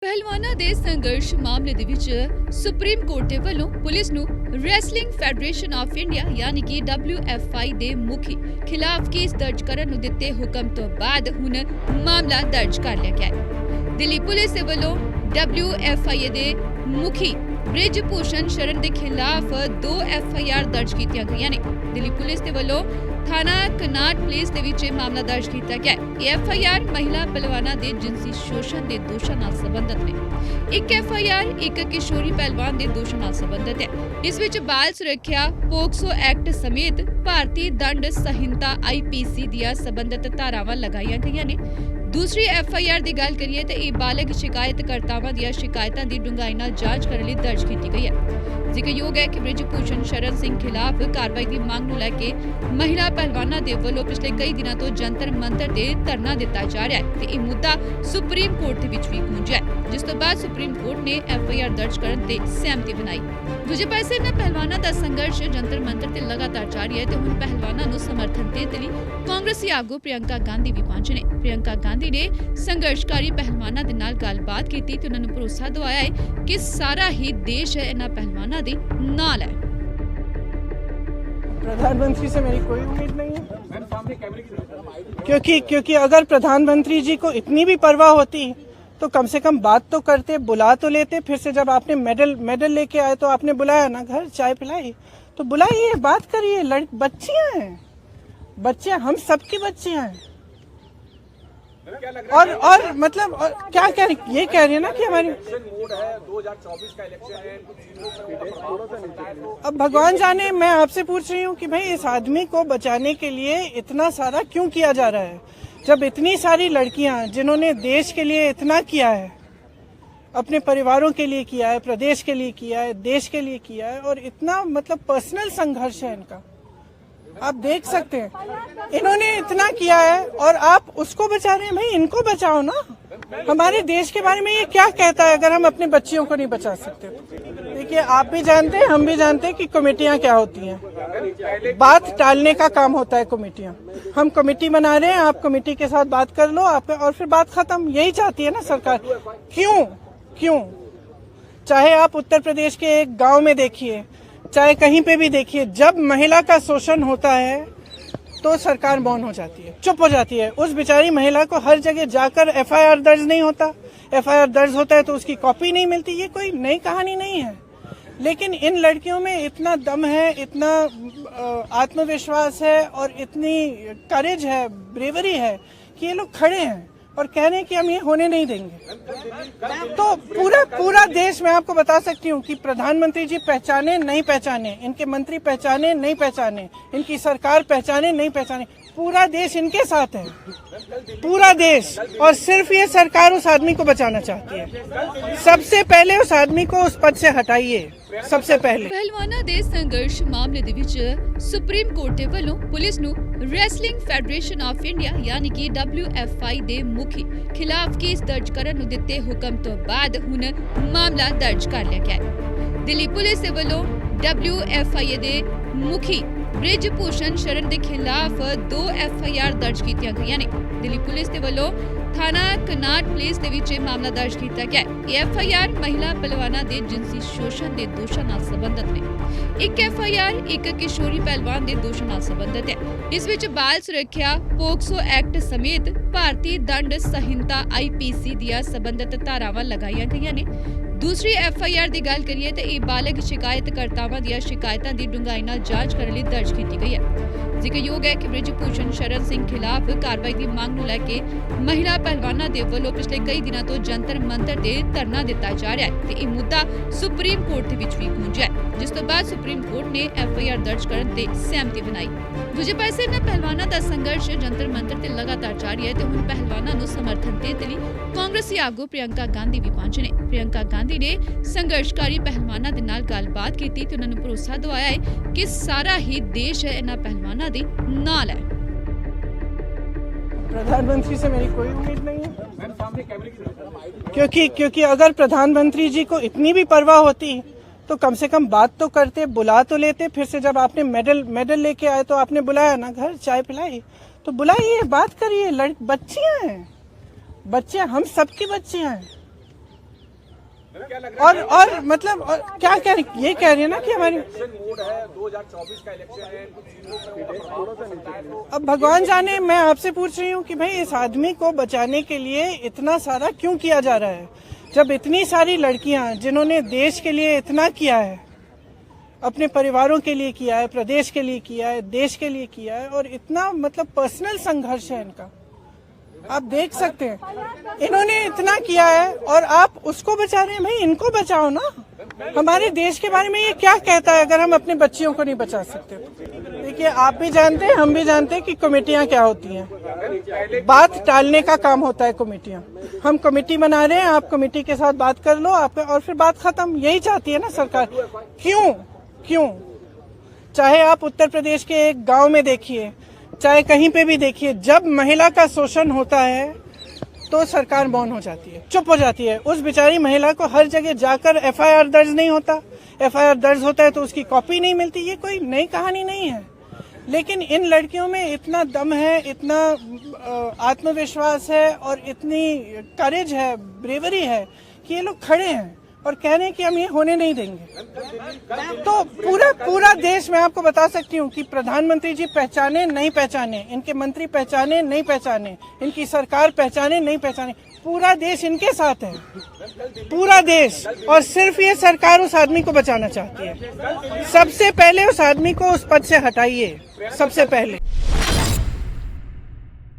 ਪਹਿਲਵਾਨਾਂ ਦੇ ਸੰਘਰਸ਼ ਮਾਮਲੇ ਦੇ ਵਿੱਚ ਸੁਪਰੀਮ ਕੋਰਟ ਦੇ ਵੱਲੋਂ ਪੁਲਿਸ ਨੂੰ ਰੈਸਲਿੰਗ ਫੈਡਰੇਸ਼ਨ ਆਫ ਇੰਡੀਆ ਯਾਨੀ ਕਿ WFI ਦੇ ਮੁਖੀ ਖਿਲਾਫ ਕੇਸ ਦਰਜ ਕਰਨ ਨੂੰ ਦਿੱਤੇ ਹੁਕਮ ਤੋਂ ਬਾਅਦ ਹੁਣ ਮਾਮਲਾ ਦਰਜ ਕਰ ਲਿਆ ਗਿਆ ਹੈ। ਦਿੱਲੀ ਪੁਲਿਸ ਦੇ ਵੱਲੋਂ WFI ਦੇ ਮੁਖੀ ਬ੍ਰਿਜ ਭੂਸ਼ਣ ਸ਼ਰਨ ਦੇ ਖਿਲਾਫ 2 FIR ਦਰਜ ਕੀਤੀਆਂ ਗਈਆਂ ਨੇ। ਦਿੱਲੀ ਪੁਲਿਸ ਦੇ ਵੱਲੋਂ थाना कनाट प्लेस ਦੇ ਵਿੱਚ ਮਾਮਲਾ ਦਰਜ ਕੀਤਾ ਗਿਆ ਹੈ। ਇਹ FIR ਮਹਿਲਾ ਪਹਿਲਵਾਨਾਂ ਦੇ ਜਿਨਸੀ ਸ਼ੋਸ਼ਣ ਦੇ ਦੋਸ਼ਾਂ ਨਾਲ ਸੰਬੰਧਿਤ ਨੇ। ਇੱਕ FIR ਇੱਕ ਕਿਸ਼ੋਰੀ ਪਹਿਲਵਾਨ ਦੇ ਦੋਸ਼ਾਂ ਨਾਲ ਸੰਬੰਧਿਤ ਹੈ। ਇਸ ਵਿੱਚ ਬਾਲ ਸੁਰੱਖਿਆ ਪੋਕਸੋ ਐਕਟ ਸਮੇਤ ਭਾਰਤੀ ਦੰਡ ਸੰਹਿਤਾ IPC ਦੀਆਂ ਸੰਬੰਧਿਤ ਧਾਰਾਵਾਂ ਲਗਾਈਆਂ ਗਈਆਂ ਨੇ। दूसरी FIR ਦੀ ਗੱਲ ਕਰੀਏ ਤਾਂ ਇਹ ਬਾਲਗ ਸ਼ਿਕਾਇਤਕਰਤਾਵਾਂ ਦੀਆਂ ਸ਼ਿਕਾਇਤਾਂ ਦੀ ਡੂੰਘਾਈ ਨਾਲ ਜਾਂਚ ਕਰਨ ਲਈ ਦਰਜ ਕੀਤੀ ਗਈ ਹੈ। ਜ਼ਿਕਰਯੋਗ ਹੈ ਕਿ ਬ੍ਰਿਜ ਭੂਸ਼ਣ ਸ਼ਰਨ ਸਿੰਘ ਖਿਲਾਫ ਕਾਰਵਾਈ ਦੀ ਮੰਗ ਨੂੰ ਲੈ ਕੇ ਮਹਿਲਾ ਪਹਿਲਵਾਨਾਂ ਦੇ ਵੱਲੋਂ ਪਿਛਲੇ ਕਈ ਦਿਨਾਂ ਤੋਂ ਜੰਤਰ ਮੰਤਰ ਤੇ ਧਰਨਾ ਦਿੱਤਾ ਜਾ ਰਿਹਾ ਹੈ ਤੇ ਇਹ ਮੁੱਦਾ ਸੁਪਰੀਮ ਕੋਰਟ ਦੇ ਵਿੱਚ ਵੀ ਗੂੰਜਿਆ ਹੈ, ਜਿਸ ਤੋਂ ਬਾਅਦ ਸੁਪਰੀਮ ਕੋਰਟ ਨੇ FIR ਦਰਜ ਕਰਨ ਤੇ ਸਹਿਮਤੀ ਬਣਾਈ। ਦੂਜੇ ਪਾਸੇ ਇਹਨਾਂ ਪਹਿਲਵਾਨਾਂ ਦਾ ਸੰਘਰਸ਼ ਜੰਤਰ ਮੰਤਰ ਤੇ ਲਗਾਤਾਰ ਜਾਰੀ ਹੈ ਤੇ ਹੁਣ ਪਹਿਲਵਾਨਾਂ ਨੂੰ ਸਮਰਥਨ ਦੇਣ ਲਈ ਕਾਂਗਰਸੀ ਆਗੂ ਪ੍ਰਿਯੰਕਾ ਗਾਂਧੀ ਵੀ ਪਹੁੰਚੇ ਨੇ। ਪ੍ਰਿਯੰਕਾ ਗਾਂਧੀ ਨੇ ਸੰਘਰਸ਼ਕਾਰੀ ਪਹਿਲਵਾਨਾਂ ਦੇ ਨਾਲ ਗੱਲਬਾਤ ਕੀਤੀ ਤੇ ਉਹਨਾਂ ਨੂੰ ਭਰੋਸਾ ਦਿਵਾਇਆ ਹੈ ਕਿ ਸਾਰਾ ही देश ਇਹਨਾਂ ਪਹਿਲਵਾਨਾਂ ਦੇ ਨਾਲ ਹੈ। प्रधानमंत्री से मेरी कोई उम्मीद नहीं है, क्योंकि अगर प्रधानमंत्री जी को इतनी भी परवाह होती तो कम से कम बात तो करते, बुला तो लेते। फिर से जब आपने मेडल लेके आए तो आपने बुलाया ना, घर चाय पिलाई तो बुलाइए, बात करिए। बच्चियां हैं, बच्चे हम सबकी बच्चियां हैं। और मतलब क्या कह रही, ये कह रही है ना कि हमारी 2024 का इलेक्शन है। अब भगवान जाने, मैं आपसे पूछ रही हूँ कि भाई इस आदमी को बचाने के लिए इतना सारा क्यों किया जा रहा है, जब इतनी सारी लड़कियां जिन्होंने देश के लिए इतना किया है, अपने परिवारों के लिए किया है, प्रदेश के लिए किया है, देश के लिए किया है, और इतना मतलब पर्सनल संघर्ष है इनका, आप देख सकते हैं। इन्होंने इतना किया है और आप उसको बचा रहे हैं। भाई इनको बचाओ ना। हमारे देश के बारे में ये क्या कहता है अगर हम अपने बच्चियों को नहीं बचा सकते? देखिए, आप भी जानते हैं, हम भी जानते हैं कि कमेटियां क्या होती हैं। बात टालने का काम होता है कमेटियां। हम कमेटी बना रहे हैं, आप कमेटी के साथ बात कर लो आप, और फिर बात खत्म। यही चाहती है ना सरकार। क्यों? चाहे आप उत्तर प्रदेश के एक गाँव में देखिए, चाहे कहीं पे भी देखिए, जब महिला का शोषण होता है तो सरकार मौन हो जाती है, चुप हो जाती है। उस बेचारी महिला को हर जगह जाकर FIR दर्ज नहीं होता। FIR दर्ज होता है तो उसकी कॉपी नहीं मिलती। ये कोई नई कहानी नहीं है, लेकिन इन लड़कियों में इतना दम है, इतना आत्मविश्वास है और इतनी करेज है, ब्रेवरी है कि ये लोग खड़े हैं और कह रहे हैं कि हम ये होने नहीं देंगे। तो पूरा देश, मैं आपको बता सकती हूँ कि प्रधानमंत्री जी पहचाने नहीं पहचाने, इनके मंत्री पहचाने नहीं पहचाने, इनकी सरकार पहचाने नहीं पहचाने, पूरा देश इनके साथ है, पूरा देश। और सिर्फ ये सरकार उस आदमी को बचाना चाहती है। सबसे पहले उस आदमी को उस पद से हटाइए, सबसे पहले। ਪਹਿਲਵਾਨਾਂ ਦੇ ਸੰਘਰਸ਼ ਮਾਮਲੇ ਦੇ ਵਿੱਚ ਸੁਪਰੀਮ ਕੋਰਟ ਦੇ ਵੱਲੋਂ ਪੁਲਿਸ ਨੂੰ ਰੈਸਲਿੰਗ ਫੈਡਰੇਸ਼ਨ ਆਫ ਇੰਡੀਆ ਯਾਨੀ ਕਿ WFI ਦੇ ਮੁਖੀ ਖਿਲਾਫ ਕੇਸ ਦਰਜ ਕਰਨ ਨੂੰ ਦਿੱਤੇ ਹੁਕਮ ਤੋਂ ਬਾਅਦ ਹੁਣ ਮਾਮਲਾ ਦਰਜ ਕਰ ਲਿਆ ਗਿਆ ਹੈ। ਦਿੱਲੀ ਪੁਲਿਸ ਦੇ ਵੱਲੋਂ WFI ਦੇ ਮੁਖੀ ਬ੍ਰਿਜ ਭੂਸ਼ਣ ਸ਼ਰਨ ਦੇ ਖਿਲਾਫ 2 FIR ਦਰਜ ਕੀਤੀਆਂ ਗਈਆਂ ਨੇ। ਦਿੱਲੀ ਪੁਲਿਸ ਦੇ ਵੱਲੋਂ थाना कनाट प्लेस ਦੇ ਵਿੱਚ ਮਾਮਲਾ ਦਰਜ ਕੀਤਾ ਗਿਆ ਹੈ। ਇਹ FIR ਮਹਿਲਾ ਪਹਿਲਵਾਨਾਂ ਦੇ ਜਿਨਸੀ ਸ਼ੋਸ਼ਣ ਦੇ ਦੋਸ਼ਾਂ ਨਾਲ ਸੰਬੰਧਿਤ ਨੇ। ਇੱਕ FIR ਇੱਕ ਕਿਸ਼ੋਰੀ ਪਹਿਲਵਾਨ ਦੇ ਦੋਸ਼ਾਂ ਨਾਲ ਸੰਬੰਧਿਤ ਹੈ। ਇਸ ਵਿੱਚ ਬਾਲ ਸੁਰੱਖਿਆ ਪੋਕਸੋ ਐਕਟ ਸਮੇਤ ਭਾਰਤੀ ਦੰਡ ਸੰਹਿਤਾ IPC ਦੀਆਂ ਸੰਬੰਧਿਤ ਧਾਰਾਵਾਂ ਲਗਾਈਆਂ ਗਈਆਂ ਨੇ। दूसरी FIR ਦੀ ਗੱਲ ਕਰੀਏ ਤਾਂ ਇਹ ਬਾਲਗ ਸ਼ਿਕਾਇਤਕਰਤਾਵਾਂ ਦੀਆਂ ਸ਼ਿਕਾਇਤਾਂ ਦੀ ਡੂੰਘਾਈ ਨਾਲ ਜਾਂਚ ਕਰਨ ਲਈ ਦਰਜ ਕੀਤੀ ਗਈ ਹੈ। ਜ਼ਿਕਰਯੋਗ ਹੈ ਕਿ ਬ੍ਰਿਜ ਭੂਸ਼ਣ ਸ਼ਰਨ ਸਿੰਘ ਖਿਲਾਫ ਕਾਰਵਾਈ ਦੀ ਮੰਗ ਨੂੰ ਲੈ ਕੇ ਮਹਿਲਾ ਪਹਿਲਵਾਨਾਂ ਦੇ ਵੱਲੋਂ ਪਿਛਲੇ ਕਈ ਦਿਨਾਂ ਤੋਂ ਜੰਤਰ ਮੰਤਰ ਤੇ ਧਰਨਾ ਦਿੱਤਾ ਜਾ ਰਿਹਾ ਹੈ ਤੇ ਇਹ ਮੁੱਦਾ ਸੁਪਰੀਮ ਕੋਰਟ ਦੇ ਵਿੱਚ ਵੀ ਗੂੰਜਿਆ ਹੈ, ਜਿਸ ਤੋਂ ਬਾਅਦ ਸੁਪਰੀਮ ਕੋਰਟ ਨੇ FIR ਦਰਜ ਕਰਨ ਤੇ ਸਹਿਮਤੀ ਬਣਾਈ। ਦੂਜੇ ਪਾਸੇ ਇਹਨਾਂ ਪਹਿਲਵਾਨਾਂ ਦਾ ਸੰਘਰਸ਼ ਜੰਤਰ ਮੰਤਰ ਤੇ ਲਗਾਤਾਰ ਜਾਰੀ ਹੈ ਤੇ ਹੁਣ ਪਹਿਲਵਾਨਾਂ ਨੂੰ ਸਮਰਥਨ ਦੇਣ ਲਈ ਕਾਂਗਰਸੀ ਆਗੂ ਪ੍ਰਿਯੰਕਾ ਗਾਂਧੀ ਵੀ ਪਹੁੰਚੇ ਨੇ। ਪ੍ਰਿਯੰਕਾ ਗਾਂਧੀ ਨੇ ਸੰਘਰਸ਼ਕਾਰੀ ਪਹਿਲਵਾਨਾਂ ਦੇ ਨਾਲ ਗੱਲਬਾਤ ਕੀਤੀ ਤੇ ਉਹਨਾਂ ਨੂੰ ਭਰੋਸਾ ਦਿਵਾਇਆ ਹੈ ਕਿ ਸਾਰਾ ਹੀ ਦੇਸ਼ ਇਹਨਾਂ ਪਹਿਲਵਾਨਾਂ ਦੇ ਨਾਲ ਹੈ। प्रधानमंत्री से मेरी कोई उम्मीद नहीं है, क्योंकि अगर प्रधानमंत्री जी को इतनी भी परवाह होती तो कम से कम बात तो करते, बुला तो लेते। फिर से जब आपने मेडल लेके आए तो आपने बुलाया ना, घर चाय पिलाई तो बुलाइए, बात करिए। बच्चियां हैं, बच्चे हम सबकी बच्चियां हैं। और मतलब क्या कह रही, ये कह रही है ना कि हमारी मोड है 2024 का इलेक्शन है, कुछ चीजों अब भगवान जाने। मैं आपसे पूछ रही हूँ कि भाई इस आदमी को बचाने के लिए इतना सारा क्यों किया जा रहा है, जब इतनी सारी लड़कियां जिन्होंने देश के लिए इतना किया है, अपने परिवारों के लिए किया है, प्रदेश के लिए किया है, देश के लिए किया है, और इतना मतलब पर्सनल संघर्ष है इनका, आप देख सकते हैं। इन्होंने इतना किया है और आप उसको बचा रहे हैं। भाई इनको बचाओ ना। हमारे देश के बारे में ये क्या कहता है अगर हम अपने बच्चियों को नहीं बचा सकते? देखिए, आप भी जानते हैं, हम भी जानते हैं कि कमेटियां क्या होती हैं। बात टालने का काम होता है कमेटियां। हम कमेटी बना रहे हैं, आप कमेटी के साथ बात कर लो आप, और फिर बात खत्म। यही चाहती है ना सरकार। क्यों? चाहे आप उत्तर प्रदेश के एक गांव में देखिए, चाहे कहीं पे भी देखिए, जब महिला का शोषण होता है तो सरकार मौन हो जाती है, चुप हो जाती है। उस बेचारी महिला को हर जगह जाकर एफआईआर दर्ज नहीं होता, एफआईआर दर्ज होता है तो उसकी कॉपी नहीं मिलती। ये कोई नई कहानी नहीं है, लेकिन इन लड़कियों में इतना दम है, इतना आत्मविश्वास है और इतनी करेज है, ब्रेवरी है कि ये लोग खड़े हैं और कह रहे हैं कि हम ये होने नहीं देंगे। तो पूरा देश, मैं आपको बता सकती हूँ कि प्रधानमंत्री जी पहचाने नहीं पहचाने, इनके मंत्री पहचाने नहीं पहचाने, इनकी सरकार पहचाने नहीं पहचाने, पूरा देश इनके साथ है, पूरा देश। और सिर्फ ये सरकार उस आदमी को बचाना चाहती है। सबसे पहले उस आदमी को उस पद से हटाइए, सबसे पहले।